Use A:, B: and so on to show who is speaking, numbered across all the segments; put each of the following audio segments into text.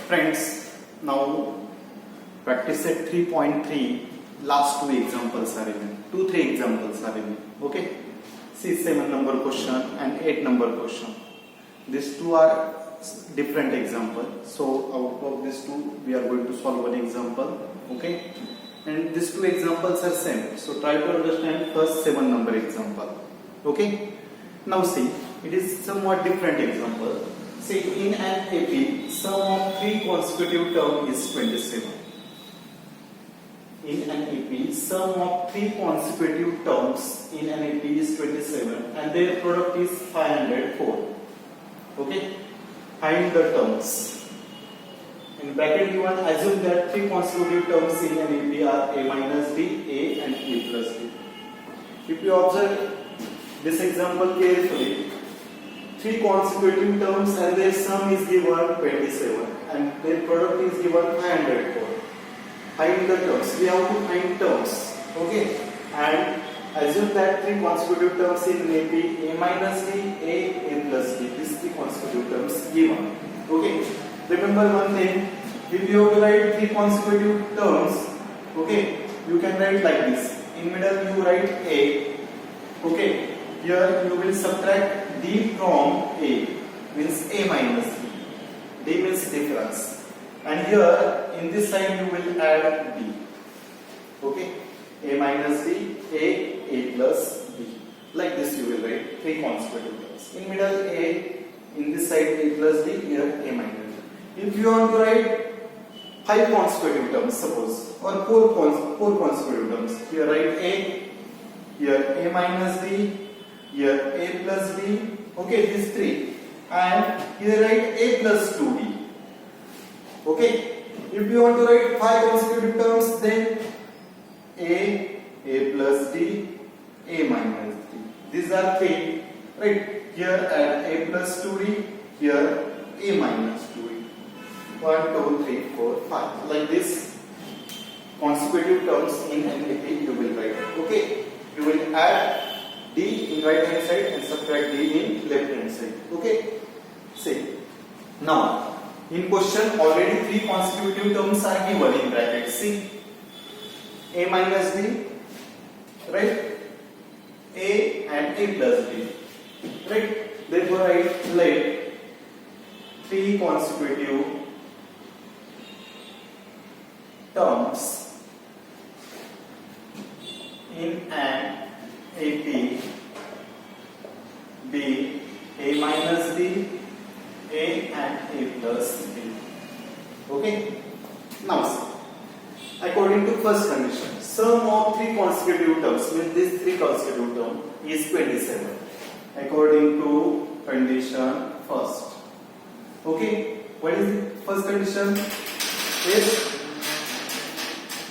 A: Friends, now practice set 3.3. Last two examples are given. 3 examples are given. Okay. See 7 number question and 8 number question. These two are different examples. So out of these two, we are going to solve one example. Okay. And these two examples are same. So try to understand first 7 number example. Okay. Now see, it is somewhat different example. See, in an AP, sum of 3 consecutive terms is 27. In an AP, sum of 3 consecutive terms in an AP is 27 and their product is 504. Okay? Find the terms. In bracket given, assume that 3 consecutive terms in an AP are A minus D, A and A plus D. If you observe this example carefully, 3 consecutive terms and their sum is given 27 and their product is given 504. Find the terms. We have to find terms. Okay. And assume that 3 consecutive terms in AP A minus D, A plus D. These 3 consecutive terms given. Okay. Remember one thing. If you have to write 3 consecutive terms, okay, you can write like this. In middle you write A. Okay. Here you will subtract D from A, means A minus D. D means difference. And here in this side you will add D. Okay? A minus D, A plus D. Like this you will write 3 consecutive terms. In middle A, in this side A plus D, here A minus D. If you want to write 5 consecutive terms, suppose, or 4 consecutive terms, here write A, here A minus D, here A plus D, okay, these 3, and here write A plus 2D. Okay, if you want to write 5 consecutive terms, then A plus D, A minus D. These are 3, right? Here add A plus 2D, here A minus 2D. 1, 2, 3, 4, 5. Like this, consecutive terms in NAP you will write. Okay, you will add D in right hand side and subtract D in left hand side. Okay, see. Now, in question already 3 consecutive terms are given in brackets. See, A minus D, right? A and A plus D, right? Therefore, I let 3 consecutive terms in an AP be A minus D, A and A plus D. Okay? Now see. According to first condition, sum of 3 consecutive terms, means this 3 consecutive term is 27. According to condition first. Okay? What is the first condition? Is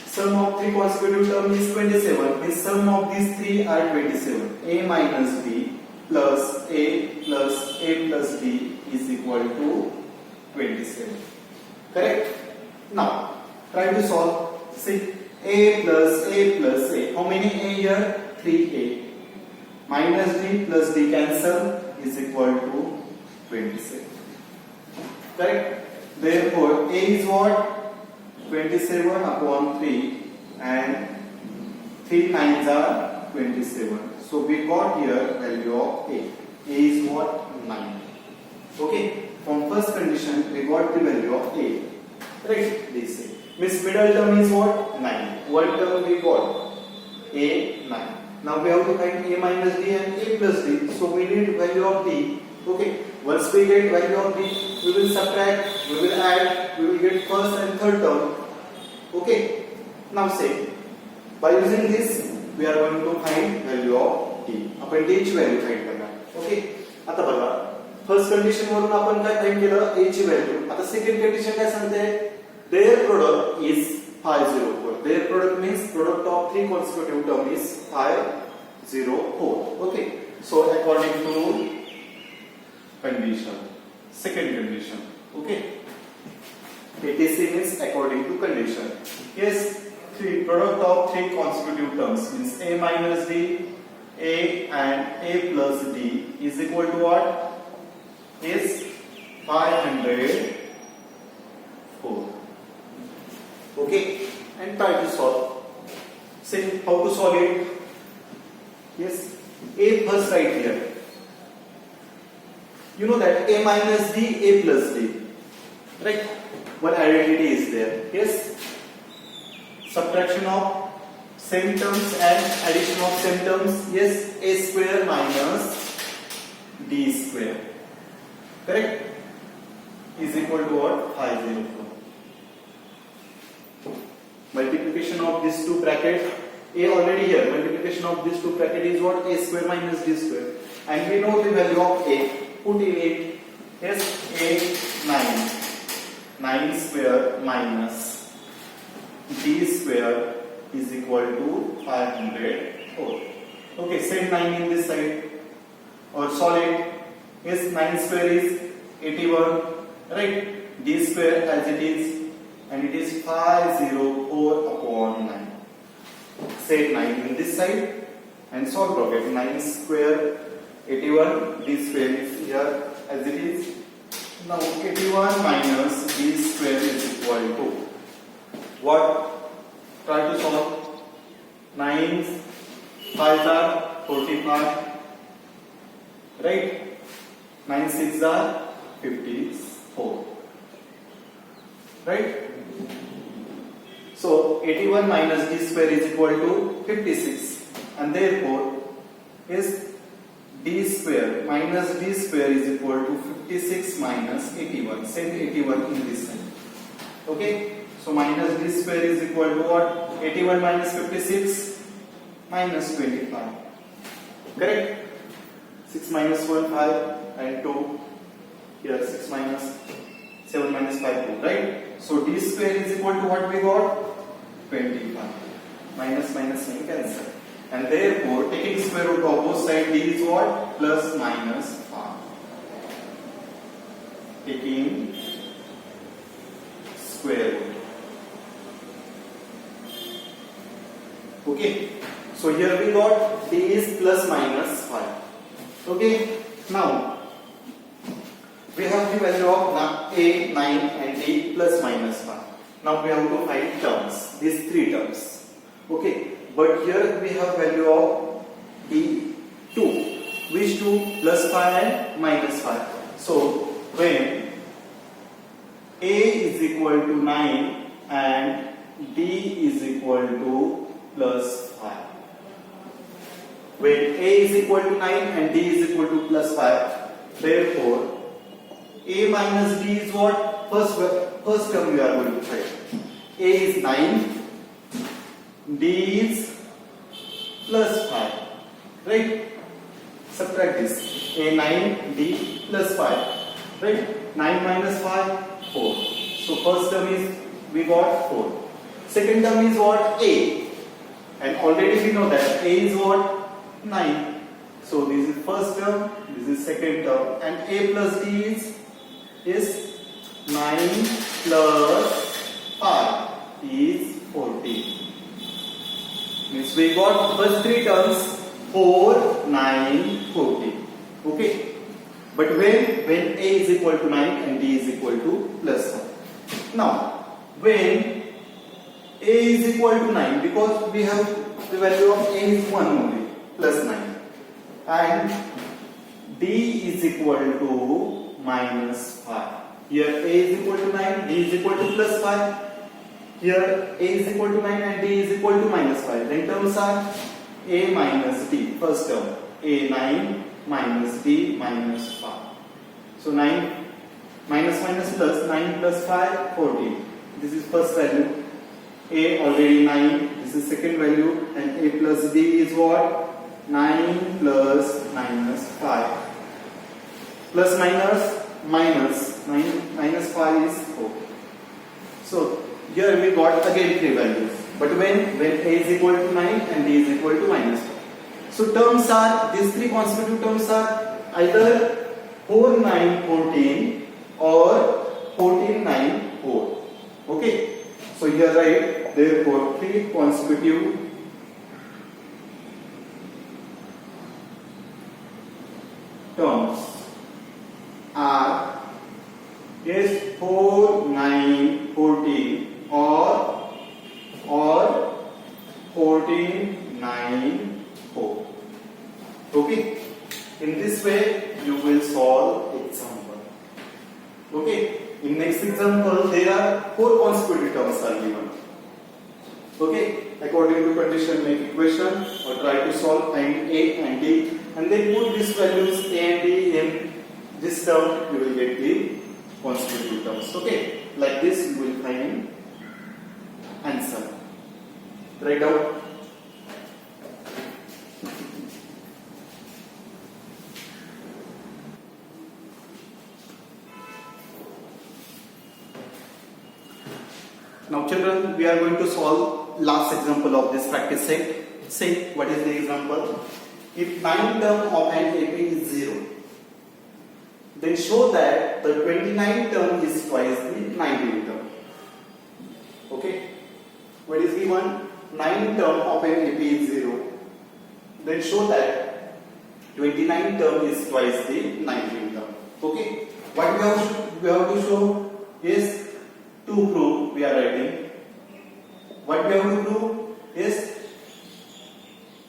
A: sum of 3 consecutive terms is 27. Means sum of these 3 are 27. A minus D plus A plus D is equal to 27. Correct? Now, try to solve. See, A plus A. How many A here? 3A. Minus D plus D cancel is equal to 27. Correct? Therefore, A is what? 27 upon 3 and 3 nines are 27. So we got here value of A. A is what? 9. Okay. From first condition we got the value of A. Right? This is. Means middle term is what? 9. One term we got A 9. Now we have to find A minus D and A plus D. So we need value of D. Okay. Once we get value of D, we will subtract, we will add, we will get first and third term. Okay. Now say, by using this, we are going to find value of D. आपण D ची value find करणार. Okay. आता बघा, first condition वरून आपण काय find केलं? A ची व्हॅल्यू. आता सेकंड कंडिशन काय सांगते? Their product is 504. Their product means product of 3 consecutive term is 504. Okay. So according to condition, second condition. Okay. ATC means according to condition. Yes, product of 3 consecutive terms means A minus D, A and A plus D is equal to what? Is 504. 4. Okay, and try to solve. Say how to solve it. Yes, a first right here. You know that a minus d, a plus d. Right? One identity is there. Yes. Subtraction of same terms and addition of same terms. Yes, a square minus d square. Correct? Is equal to what? 504. Multiplication of these two brackets. A already here. Multiplication of these two brackets is what? A square minus d square. And we know the value of a. Put in it. Yes, a 9. 9 square minus d square is equal to 504. Okay, same 9 in this side. Or solid. Yes, 9 square is 81. Right? D square as it is. And it is 504 upon 9. Say 9 in this side and solve bracket. 9 square 81, d square is here as it is. Now 81 minus d square is equal to what? Try to solve. 9 5 are 45. Right? 9 6 are 54. Right? So 81 minus d square is equal to 56, and therefore is d square minus d square is equal to 56 minus 81. Same 81 in this side. Okay? So minus d square is equal to what? 81 minus 56 minus 25. Correct? 6 minus 1 5 and 2. Here 6 minus 7 minus 5 2. Right? So d square is equal to what we got? 25. Minus minus can cancel. And therefore, taking square root of both sides, d is what? Plus minus 5. Taking square root. Okay. So here we got d is plus minus 5. Okay. Now, we have the value of a, 9 and d plus minus 5. Now we have to find terms, these three terms. Okay, but here we have value of d 2. Which 2? Plus 5 and minus 5. So when a is equal to 9 and d is equal to plus 5. When a is equal to 9 and d is equal to plus 5, therefore a minus d is what? First term we are going to find. A is 9, d is plus 5. Right? Subtract this. A 9, d plus 5. Right? 9 minus 5, 4. So first term is we got 4. Second term is what? A. And already we know that a is what? 9. So this is first term, this is second term, and a plus d is 9 plus 5 is 14. Means we got first three terms 4, 9, 14. Okay. But when a is equal to 9 and d is equal to plus 1. Now, when a is equal to 9, because we have the value of a is 1 only, plus 9. And d is equal to minus 5. Here a is equal to 9, d is equal to plus 5. Here a is equal to 9 and d is equal to minus 5. Then terms are a minus d. First term, a 9 minus d minus 5. So 9 minus minus plus, 9 plus 5, 14. This is first value. A already 9. This is second value. And a plus d is what? 9 plus minus 5. Plus minus 9 minus 5 is 4. So here we got again three values. But when a is equal to 9 and d is equal to minus 5. So terms are, these three consecutive terms are either 4, 9, 14 or 14, 9, 4. Okay. So here write, therefore three consecutive terms are, yes, 4, 9, 14 In this way, you will solve example. Okay. In next example, there are 4 consecutive terms are given. Okay. According to condition, make equation or try to solve, find A and D, and then put these values A and D in this term. You will get the consecutive terms. Okay. Like this, you will find answer. Write down. Now children, we are going to solve last example of this practice set. Say, what is the example? If 9 term of an AP is 0, then show that the 29 term is twice the 19 term. Okay? What is given? 9 term of an AP is 0. Then show that 29 term is twice the 19 term. Okay? What we have to show is, to prove, we are writing. What we have to prove is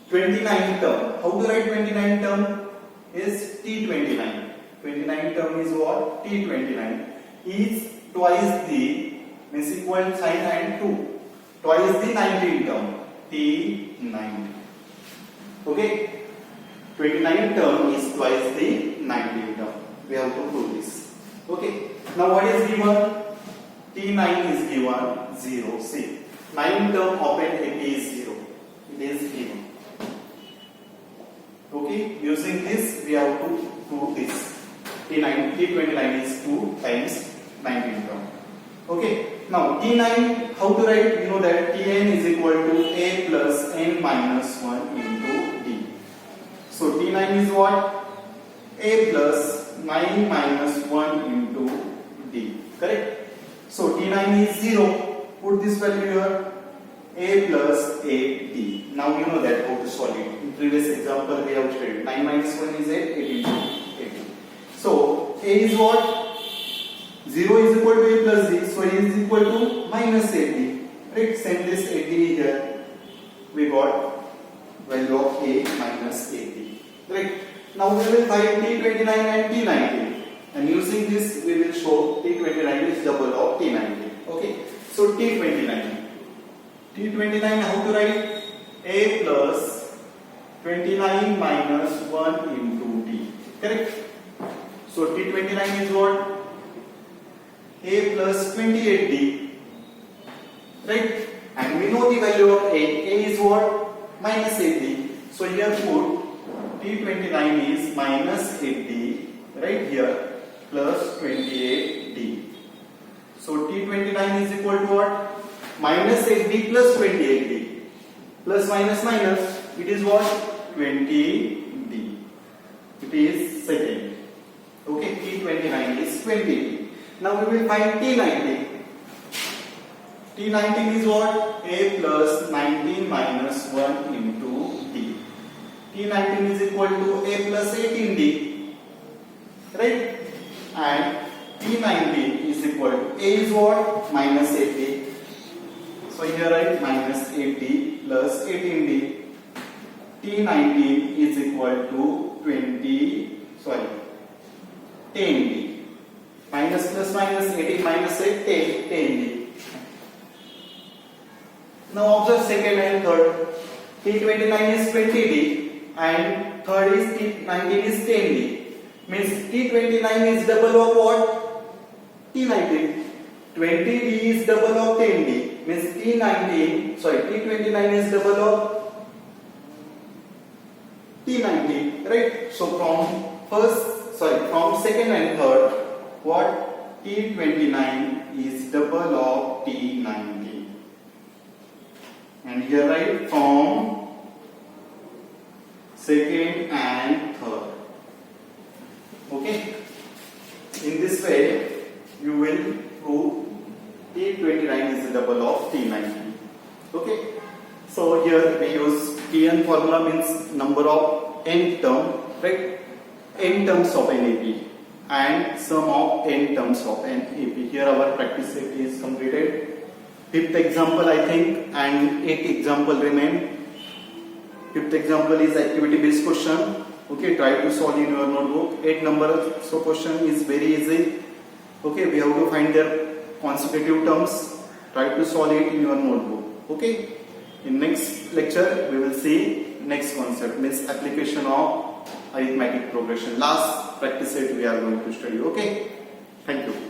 A: 29 term. How to write 29 term? Is T29. 29 term is what? T29 is twice the, means equal sign and 2. Twice the 19 term. T9. Okay? 29 term is twice the 19 term. We have to prove this. Okay? Now what is given? T9 is given 0. See, 9 term of an AP is 0. It is given. Okay, using this we have to prove this. T29 is 2 times 19 term. Okay, now T9, how to write? You know that Tn is equal to A plus n minus 1 into D. So T9 is what? A plus 9 minus 1 into D. Correct? So T9 is 0. Put this value here. A plus 8D. Now you know that how to solve it. In previous example we have studied 9 minus 1 is 8, 8 into 8. So A is what? 0 is equal to A plus D. So A is equal to minus 8D. Right? Send this 8D here. We got value of A minus 8D. Right? Now we will find T29 and T19. And using this we will show T29 is double of T19. Okay. So T29. T29 how to write? A plus 29 minus 1 into D. Correct? So T29 is what? A plus 28D. Right? And we know the value of A. A is what? Minus 8D. So here put T29 is minus 8D. Right here. Plus 28D. So T29 is equal to what? Minus 8D plus 28D. Plus minus minus. It is what? 20D. It is second. Okay, T29 is 20D. Now we will find T19. T19 is what? A plus 19 minus 1 into D. T19 is equal to A plus 18D. Right? And T19 is equal to A is what? Minus 8D. So here write minus 8D plus 18D. T19 is equal to 10D. Minus plus minus 18 minus 8, 10D. Now observe second and third. T29 is 20D and third is T19 is 10D. Means T29 is double of what? T19. 20D is double of 10D. Means T29 is double of T19. Right? So from second and third, what? T29 is double of T19. And here write from second and third. Okay? In this way, you will prove T29 is the double of T19. Okay? So here we use Tn formula, means number of n term, right? N terms of an AP and sum of n terms of an AP. Here our practice set is completed. Fifth example I think and eighth example remain. Fifth example is activity based question. Okay, try to solve in your notebook. 8 number so question is very easy. Okay, we have to find their consecutive terms. Try to solve it in your notebook. Okay, in next lecture we will see next concept, means application of arithmetic progression. Last practice set we are going to study. Okay, thank you.